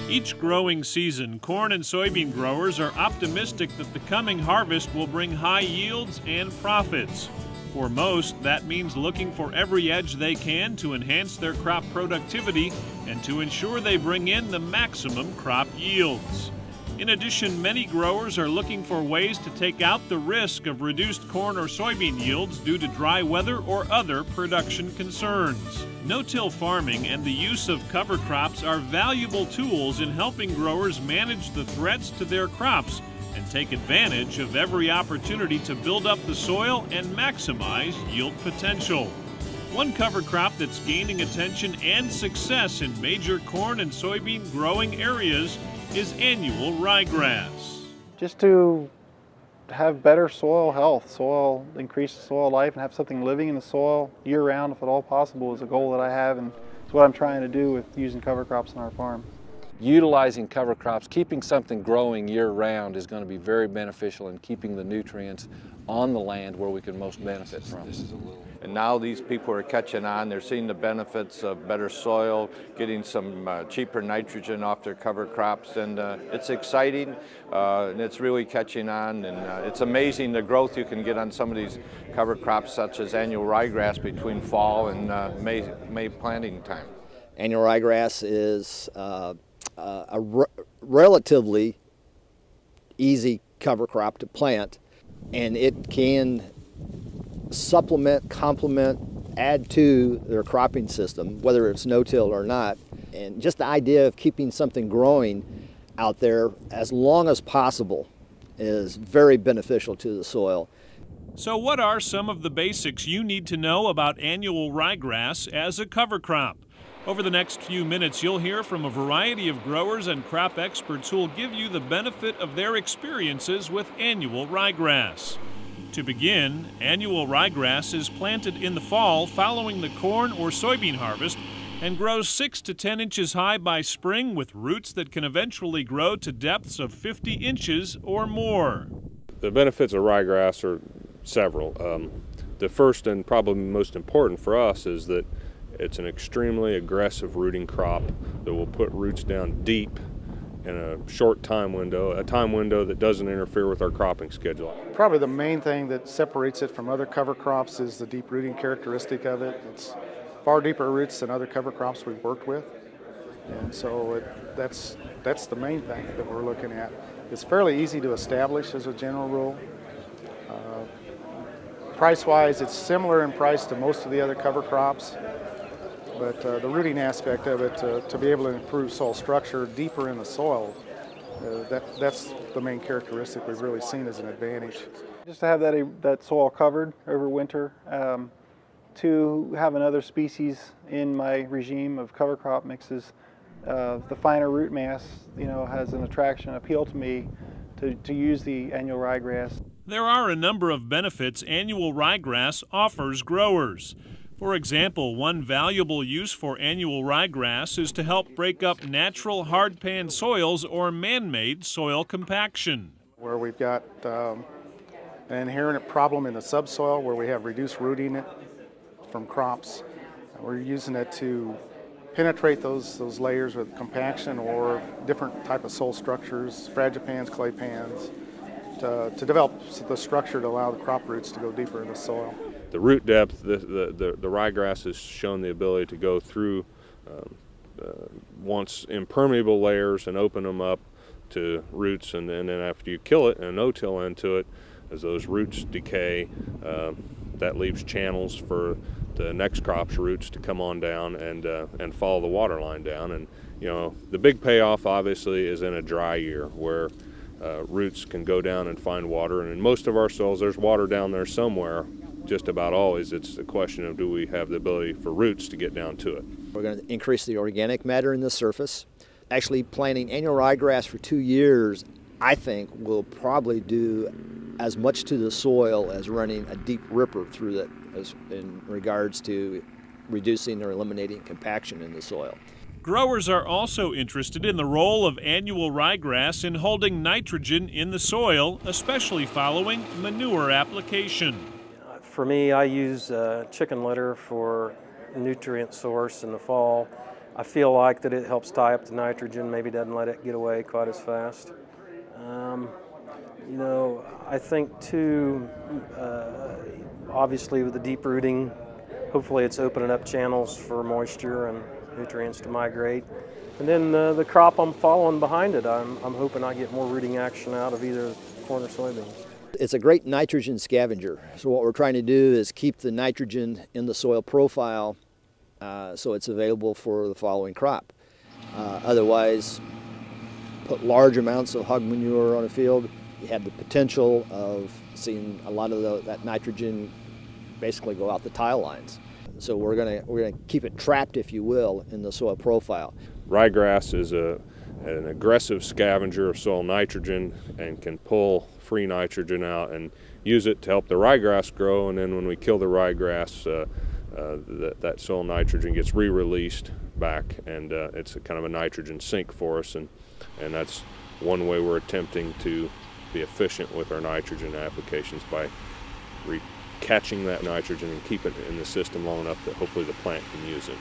Each growing season, corn and soybean growers are optimistic that the coming harvest will bring high yields and profits. For most, that means looking for every edge they can to enhance their crop productivity and to ensure they bring in the maximum crop yields. In addition, many growers are looking for ways to take out the risk of reduced corn or soybean yields due to dry weather or other production concerns. No-till farming and the use of cover crops are valuable tools in helping growers manage the threats to their crops and take advantage of every opportunity to build up the soil and maximize yield potential. One cover crop that's gaining attention and success in major corn and soybean growing areas is annual ryegrass. Just to have better soil health, increase the soil life, and have something living in the soil year-round, if at all possible, is a goal that I have, and it's what I'm trying to do with using cover crops on our farm. Utilizing cover crops, keeping something growing year-round is going to be very beneficial in keeping the nutrients on the land where we can most benefit from. And now these people are catching on. They're seeing the benefits of better soil, getting some cheaper nitrogen off their cover crops, and it's exciting, and it's really catching on, and it's amazing the growth you can get on some of these cover crops such as annual ryegrass between fall and May planting time. Annual ryegrass is relatively easy cover crop to plant, and it can supplement, complement, add to their cropping system, whether it's no-till or not. And just the idea of keeping something growing out there as long as possible is very beneficial to the soil. So what are some of the basics you need to know about annual ryegrass as a cover crop? Over the next few minutes, you'll hear from a variety of growers and crop experts who will give you the benefit of their experiences with annual ryegrass. To begin, annual ryegrass is planted in the fall following the corn or soybean harvest and grows 6 to 10 inches high by spring with roots that can eventually grow to depths of 50 inches or more. The benefits of ryegrass are several. The first and probably most important for us is that it's an extremely aggressive rooting crop that will put roots down deep in a short time window, a time window that doesn't interfere with our cropping schedule. Probably the main thing that separates it from other cover crops is the deep rooting characteristic of it. It's far deeper roots than other cover crops we've worked with, and so that's the main thing that we're looking at. It's fairly easy to establish as a general rule. Price-wise, it's similar in price to most of the other cover crops. But the rooting aspect of it, to be able to improve soil structure deeper in the soil, that's the main characteristic we've really seen as an advantage. Just to have that soil covered over winter, to have another species in my regime of cover crop mixes, the finer root mass, has an appeal to me to use the annual ryegrass. There are a number of benefits annual ryegrass offers growers. For example, one valuable use for annual ryegrass is to help break up natural hardpan soils or man-made soil compaction. Where we've got an inherent problem in the subsoil where we have reduced rooting from crops, we're using it to penetrate those layers with compaction or different type of soil structures, fragipans, clay pans, to develop the structure to allow the crop roots to go deeper in the soil. The root depth, the ryegrass has shown the ability to go through once impermeable layers and open them up to roots, and then after you kill it and no-till into it, as those roots decay, that leaves channels for the next crop's roots to come on down and follow the water line down. And the big payoff obviously is in a dry year where roots can go down and find water, and in most of our soils there's water down there somewhere. Just about always it's a question of, do we have the ability for roots to get down to it. We're going to increase the organic matter in the surface. Actually, planting annual ryegrass for 2 years, I think, will probably do as much to the soil as running a deep ripper through it in regards to reducing or eliminating compaction in the soil. Growers are also interested in the role of annual ryegrass in holding nitrogen in the soil, especially following manure application. For me, I use chicken litter for nutrient source in the fall. I feel like that it helps tie up the nitrogen, maybe doesn't let it get away quite as fast. You know, I think too, obviously with the deep rooting, hopefully it's opening up channels for moisture and nutrients to migrate. And then the crop I'm following behind it, I'm hoping I get more rooting action out of either corn or soybeans. It's a great nitrogen scavenger. So what we're trying to do is keep the nitrogen in the soil profile so it's available for the following crop. Otherwise, put large amounts of hog manure on a field, you have the potential of seeing a lot of that nitrogen basically go out the tile lines. So we're gonna keep it trapped, if you will, in the soil profile. Ryegrass is an aggressive scavenger of soil nitrogen and can pull free nitrogen out and use it to help the ryegrass grow, and then when we kill the ryegrass, that soil nitrogen gets re-released back, and it's a kind of a nitrogen sink for us, and that's one way we're attempting to be efficient with our nitrogen applications, by catching that nitrogen and keep it in the system long enough that hopefully the plant can use it.